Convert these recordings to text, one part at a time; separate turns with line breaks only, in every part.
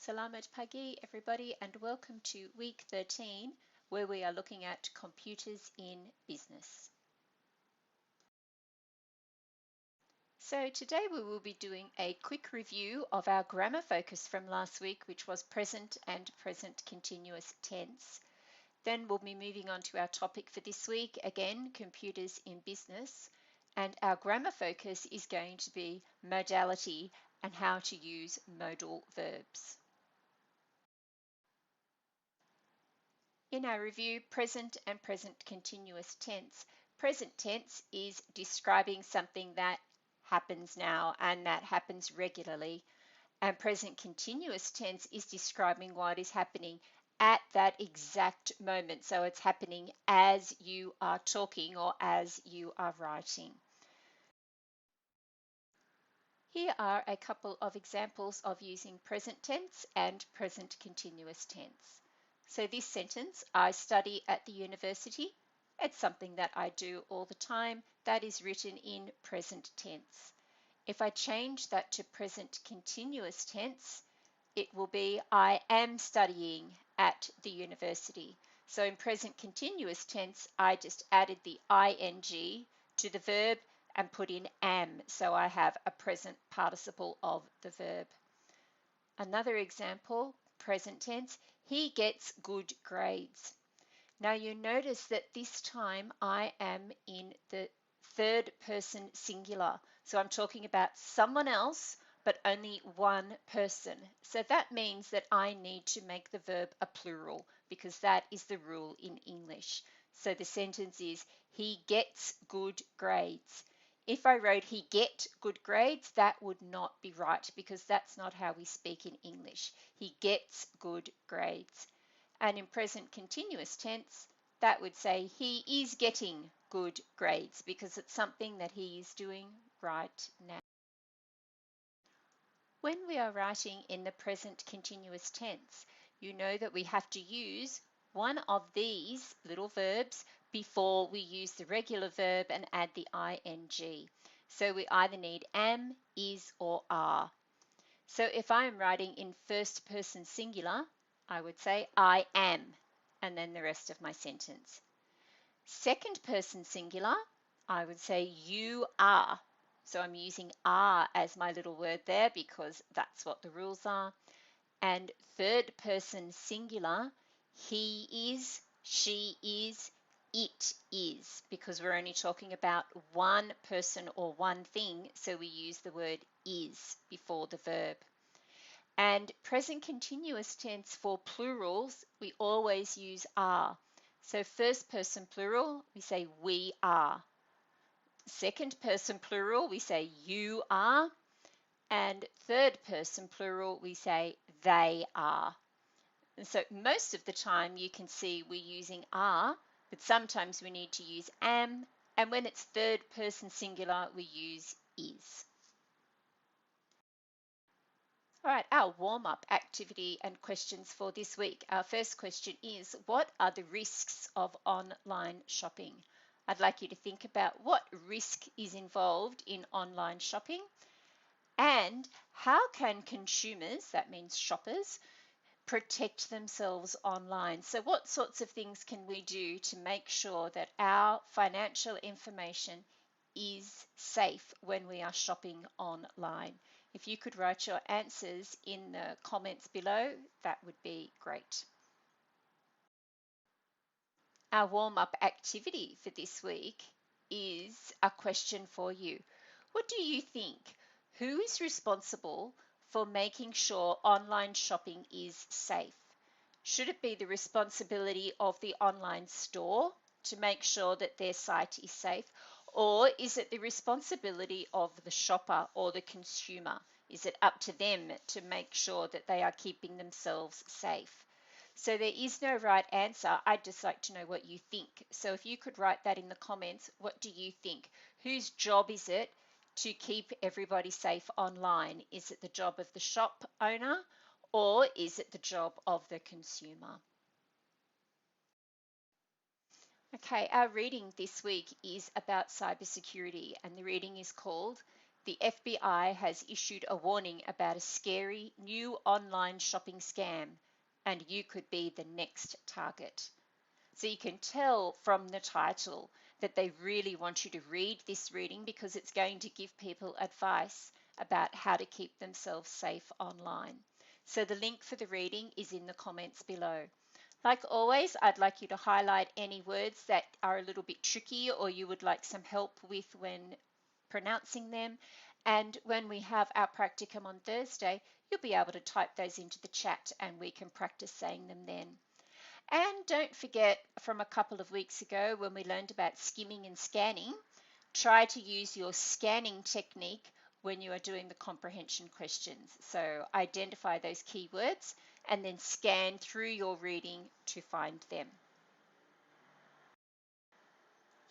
Selamat pagi, everybody, and welcome to week 13, where we are looking at computers in business. So today we will be doing a quick review of our grammar focus from last week, which was present and present continuous tense. Then we'll be moving on to our topic for this week, again, computers in business. And our grammar focus is going to be modality and how to use modal verbs. In our review, present and present continuous tense. Present tense is describing something that happens now and that happens regularly. And present continuous tense is describing what is happening at that exact moment. So it's happening as you are talking or as you are writing. Here are a couple of examples of using present tense and present continuous tense. So this sentence, I study at the university. It's something that I do all the time. That is written in present tense. If I change that to present continuous tense, it will be I am studying at the university. So in present continuous tense, I just added the ing to the verb and put in am. So I have a present participle of the verb. Another example, present tense, he gets good grades. Now you notice that this time I am in the third person singular. So I'm talking about someone else, but only one person. So that means that I need to make the verb a plural because that is the rule in English. So the sentence is, he gets good grades. If I wrote he get good grades, that would not be right because that's not how we speak in English. He gets good grades. And in present continuous tense, that would say he is getting good grades because it's something that he is doing right now. When we are writing in the present continuous tense, you know that we have to use one of these little verbs before we use the regular verb and add the ing. So we either need am, is, or are. So if I am writing in first person singular, I would say I am, and then the rest of my sentence. Second person singular, I would say you are. So I'm using are as my little word there because that's what the rules are. And third person singular, he is, she is, it is, because we're only talking about one person or one thing, so we use the word is before the verb. And present continuous tense for plurals, we always use are. So first person plural, we say we are. Second person plural, we say you are. And third person plural, we say they are. And so most of the time you can see we're using are, but sometimes we need to use am. And when it's third person singular, we use is. All right, our warm-up activity and questions for this week. Our first question is, what are the risks of online shopping? I'd like you to think about what risk is involved in online shopping and how can consumers, that means shoppers, protect themselves online. So what sorts of things can we do to make sure that our financial information is safe when we are shopping online? If you could write your answers in the comments below, that would be great. Our warm-up activity for this week is a question for you. What do you think? Who is responsible for making sure online shopping is safe? Should it be the responsibility of the online store to make sure that their site is safe? Or is it the responsibility of the shopper or the consumer? Is it up to them to make sure that they are keeping themselves safe? So there is no right answer. I'd just like to know what you think. So if you could write that in the comments, what do you think? Whose job is it to keep everybody safe online? Is it the job of the shop owner or is it the job of the consumer? Okay, our reading this week is about cybersecurity and the reading is called The FBI has issued a warning about a scary new online shopping scam, and you could be the next target. So you can tell from the title that they really want you to read this reading because it's going to give people advice about how to keep themselves safe online. So the link for the reading is in the comments below. Like always, I'd like you to highlight any words that are a little bit tricky or you would like some help with when pronouncing them. And when we have our practicum on Thursday, you'll be able to type those into the chat and we can practice saying them then. And don't forget from a couple of weeks ago when we learned about skimming and scanning, try to use your scanning technique when you are doing the comprehension questions. So identify those keywords and then scan through your reading to find them.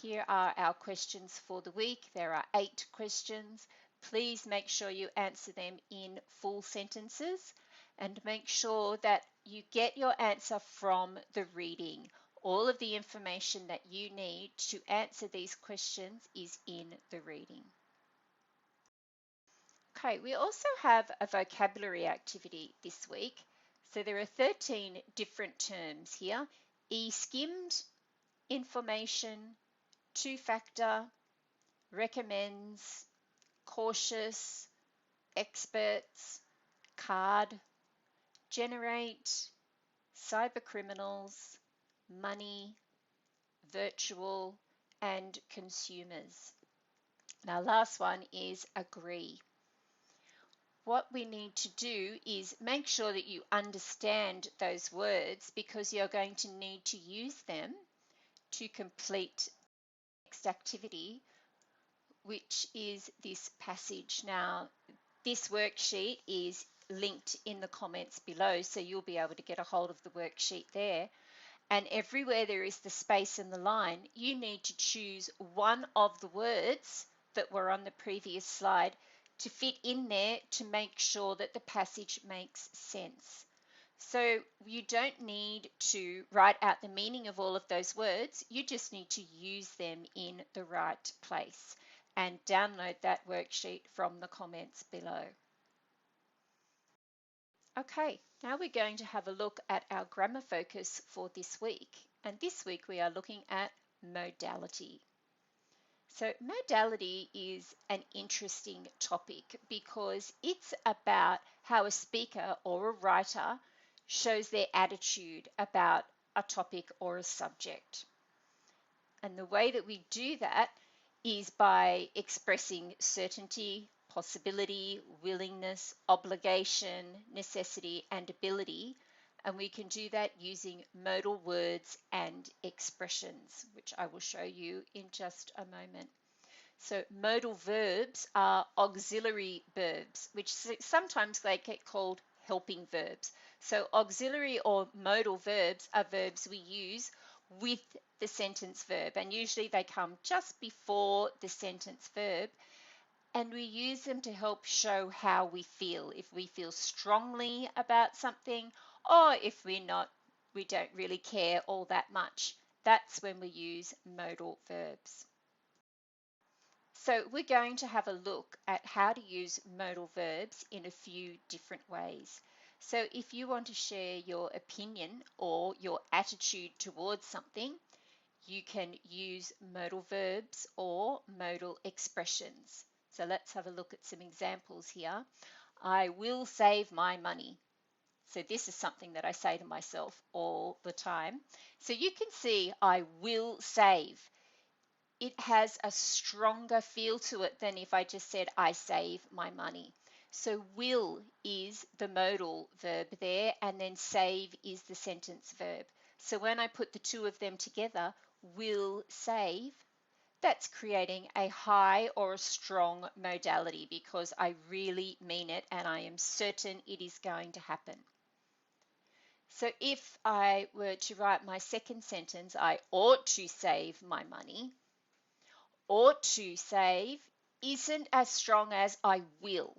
Here are our questions for the week. There are 8 questions. Please make sure you answer them in full sentences and make sure that you get your answer from the reading. All of the information that you need to answer these questions is in the reading. Okay, we also have a vocabulary activity this week. So there are 13 different terms here. E-skimmed, information, two-factor, recommends, cautious, experts, card, generate, cybercriminals, money, virtual, and consumers. Now, last one is agree. What we need to do is make sure that you understand those words because you're going to need to use them to complete the next activity, which is this passage. Now, this worksheet is linked in the comments below, so you'll be able to get a hold of the worksheet there. And everywhere there is the space in the line, you need to choose one of the words that were on the previous slide to fit in there to make sure that the passage makes sense. So you don't need to write out the meaning of all of those words, you just need to use them in the right place. And download that worksheet from the comments below. Okay, now we're going to have a look at our grammar focus for this week. And this week we are looking at modality. So modality is an interesting topic because it's about how a speaker or a writer shows their attitude about a topic or a subject. And the way that we do that is by expressing certainty, possibility, willingness, obligation, necessity, and ability. And we can do that using modal words and expressions, which I will show you in just a moment. So modal verbs are auxiliary verbs, which sometimes they get called helping verbs. So auxiliary or modal verbs are verbs we use with the sentence verb, and usually they come just before the sentence verb, and we use them to help show how we feel, if we feel strongly about something or if we don't really care all that much. That's when we use modal verbs. So we're going to have a look at how to use modal verbs in a few different ways. So if you want to share your opinion or your attitude towards something, you can use modal verbs or modal expressions. So let's have a look at some examples here. I will save my money. So this is something that I say to myself all the time. So you can see I will save. It has a stronger feel to it than if I just said I save my money. So will is the modal verb there, and then save is the sentence verb. So when I put the two of them together, will save, that's creating a high or a strong modality because I really mean it and I am certain it is going to happen. So if I were to write my second sentence, I ought to save my money, ought to save isn't as strong as I will.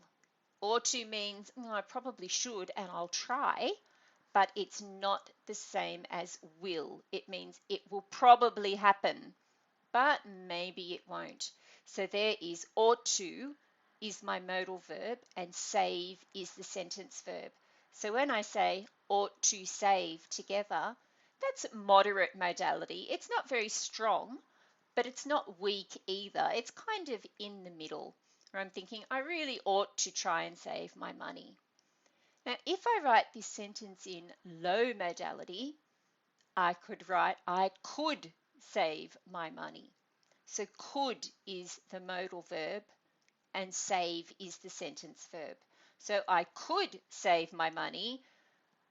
Ought to means I probably should and I'll try, but it's not the same as will. It means it will probably happen, but maybe it won't. So there is ought to is my modal verb and save is the sentence verb. So when I say ought to save together, that's moderate modality. It's not very strong, but it's not weak either. It's kind of in the middle, where I'm thinking I really ought to try and save my money. Now, if I write this sentence in low modality, I could write I could save my money. So could is the modal verb and save is the sentence verb. So I could save my money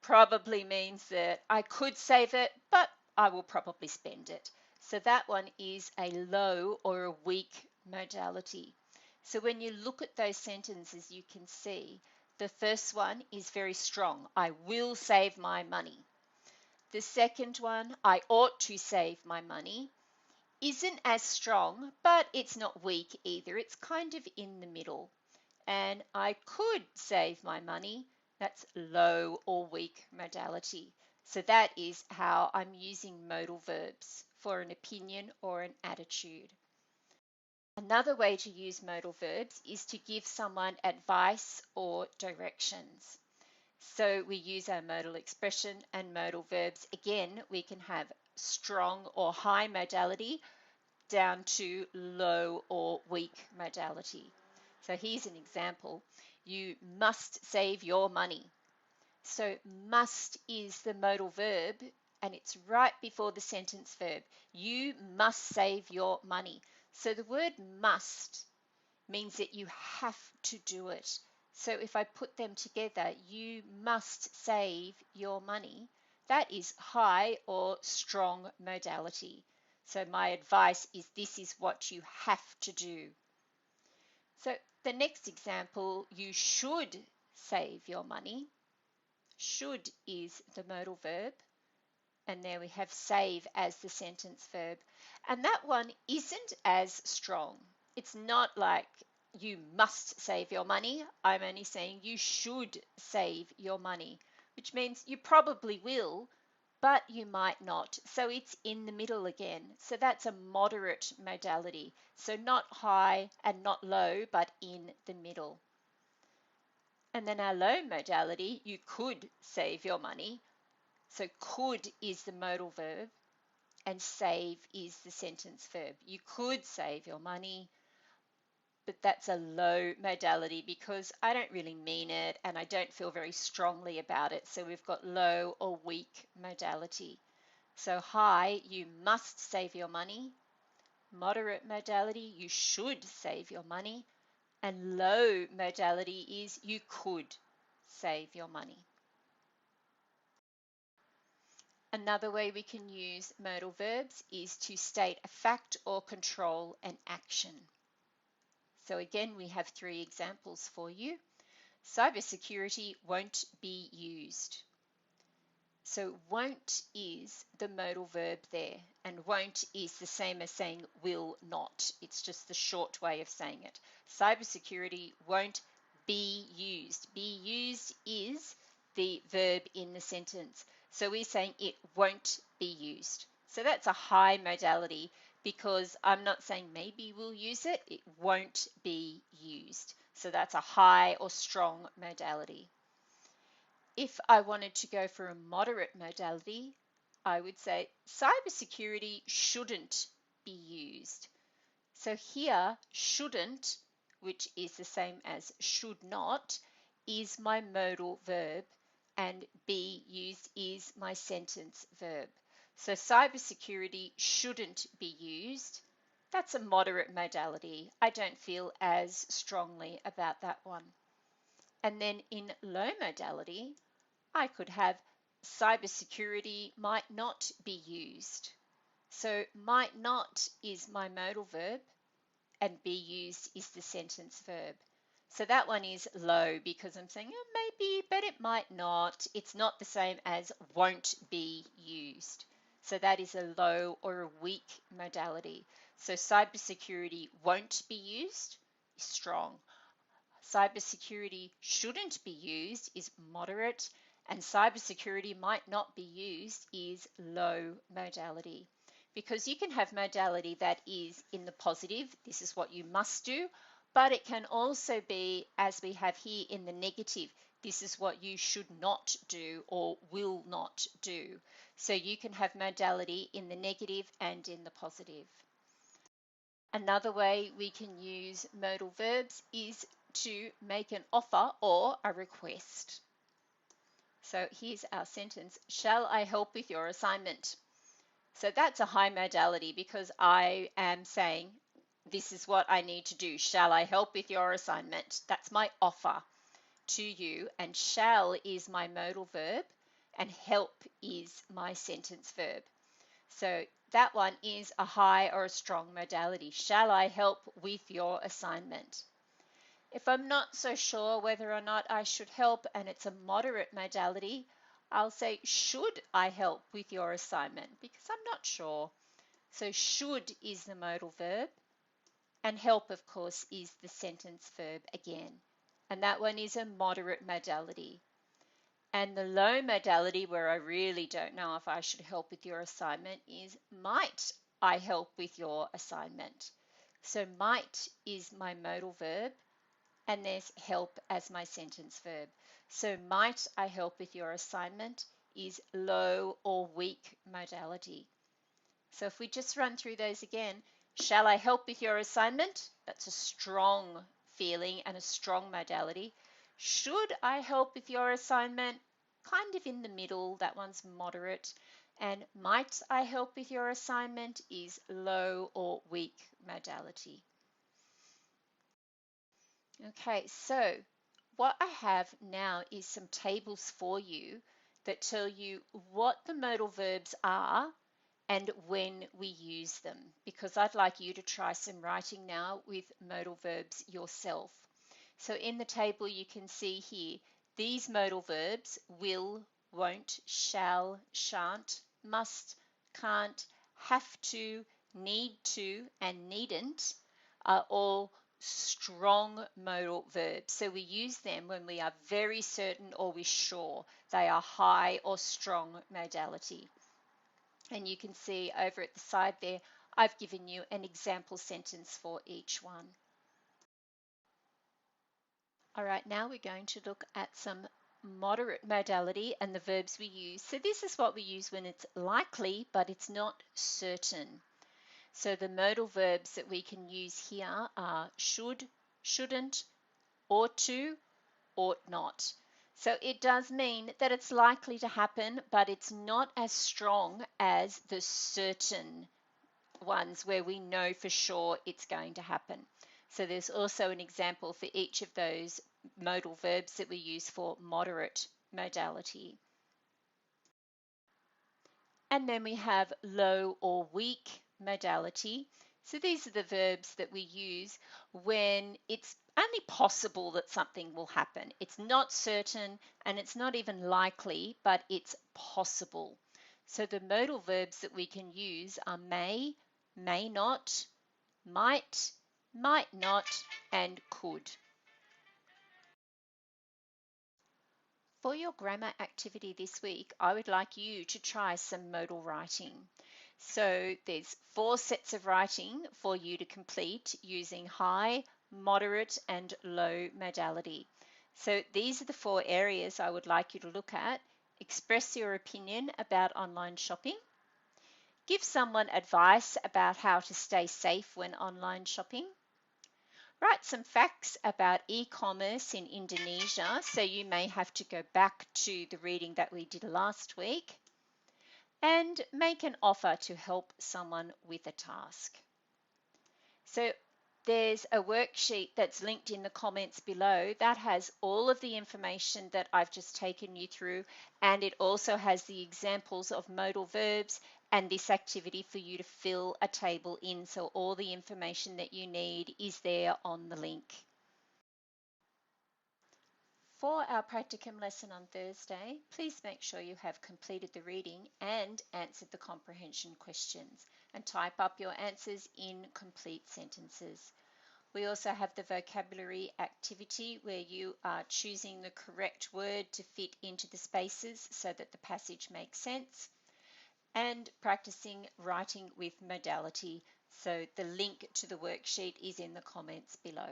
probably means that I could save it, but I will probably spend it. So that one is a low or a weak modality. So when you look at those sentences, you can see the first one is very strong. I will save my money. The second one, I ought to save my money, isn't as strong, but it's not weak either. It's kind of in the middle. And I could save my money. That's low or weak modality. So that is how I'm using modal verbs for an opinion or an attitude. Another way to use modal verbs is to give someone advice or directions. So we use our modal expression and modal verbs. Again, we can have strong or high modality down to low or weak modality. So here's an example. You must save your money. So must is the modal verb and it's right before the sentence verb. You must save your money. So the word must means that you have to do it. So if I put them together, you must save your money. That is high or strong modality. So my advice is this is what you have to do. So the next example, you should save your money. Should is the modal verb. And there we have save as the sentence verb. And that one isn't as strong. It's not like you must save your money. I'm only saying you should save your money, which means you probably will, but you might not. So it's in the middle again. So that's a moderate modality. So not high and not low, but in the middle. And then our low modality, you could save your money. So could is the modal verb and save is the sentence verb. You could save your money, but that's a low modality because I don't really mean it and I don't feel very strongly about it. So we've got low or weak modality. So high, you must save your money. Moderate modality, you should save your money. And low modality is you could save your money. Another way we can use modal verbs is to state a fact or control an action. So again, we have 3 examples for you. Cybersecurity won't be used. So won't is the modal verb there, and won't is the same as saying will not. It's just the short way of saying it. Cybersecurity won't be used. Be used is the verb in the sentence. So we're saying it won't be used. So that's a high modality because I'm not saying maybe we'll use it. It won't be used. So that's a high or strong modality. If I wanted to go for a moderate modality, I would say cybersecurity shouldn't be used. So here, shouldn't, which is the same as should not, is my modal verb, and be used is my sentence verb. So cybersecurity shouldn't be used. That's a moderate modality. I don't feel as strongly about that one. And then in low modality, I could have cybersecurity might not be used. So might not is my modal verb and be used is the sentence verb. So that one is low because I'm saying oh, maybe, but it might not. It's not the same as won't be used. So that is a low or a weak modality. So cybersecurity won't be used is strong. Cybersecurity shouldn't be used is moderate, and cybersecurity might not be used is low modality. Because you can have modality that is in the positive, this is what you must do, but it can also be, as we have here, in the negative. This is what you should not do or will not do. So you can have modality in the negative and in the positive. Another way we can use modal verbs is to make an offer or a request. So here's our sentence: shall I help with your assignment? So that's a high modality because I am saying this is what I need to do. Shall I help with your assignment? That's my offer to you, and shall is my modal verb and help is my sentence verb. So that one is a high or a strong modality. Shall I help with your assignment? If I'm not so sure whether or not I should help and it's a moderate modality, I'll say, should I help with your assignment? Because I'm not sure. So should is the modal verb, and help, of course, is the sentence verb again. And that one is a moderate modality. And the low modality, where I really don't know if I should help with your assignment, is might I help with your assignment? So might is my modal verb, and there's help as my sentence verb. So might I help with your assignment is low or weak modality. So if we just run through those again, shall I help with your assignment? That's a strong feeling and a strong modality. Should I help with your assignment? Kind of in the middle, that one's moderate. And might I help with your assignment is low or weak modality. Okay, so what I have now is some tables for you that tell you what the modal verbs are and when we use them, because I'd like you to try some writing now with modal verbs yourself. So in the table you can see here, these modal verbs, will, won't, shall, shan't, must, can't, have to, need to, and needn't, are all strong modal verbs. So we use them when we are very certain or we're sure they are high or strong modality. And you can see over at the side there, I've given you an example sentence for each one. All right, now we're going to look at some moderate modality and the verbs we use. So this is what we use when it's likely, but it's not certain. So the modal verbs that we can use here are should, shouldn't, ought to, ought not. So it does mean that it's likely to happen, but it's not as strong as the certain ones where we know for sure it's going to happen. So there's also an example for each of those modal verbs that we use for moderate modality. And then we have low or weak modality. So these are the verbs that we use when it's only possible that something will happen. It's not certain and it's not even likely, but it's possible. So the modal verbs that we can use are may not, might not, and could. For your grammar activity this week, I would like you to try some modal writing. So there's 4 sets of writing for you to complete using high, moderate, and low modality. So these are the 4 areas I would like you to look at. Express your opinion about online shopping. Give someone advice about how to stay safe when online shopping. Write some facts about e-commerce in Indonesia, so you may have to go back to the reading that we did last week. And make an offer to help someone with a task. So there's a worksheet that's linked in the comments below that has all of the information that I've just taken you through, and it also has the examples of modal verbs and this activity for you to fill a table in. So all the information that you need is there on the link. For our practicum lesson on Thursday, please make sure you have completed the reading and answered the comprehension questions, and type up your answers in complete sentences. We also have the vocabulary activity where you are choosing the correct word to fit into the spaces so that the passage makes sense, and practicing writing with modality. So the link to the worksheet is in the comments below.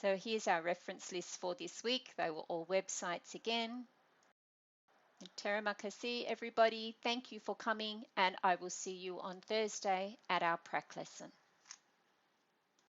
So here's our reference list for this week. They were all websites again. Terima kasih, everybody. Thank you for coming, and I will see you on Thursday at our prac lesson.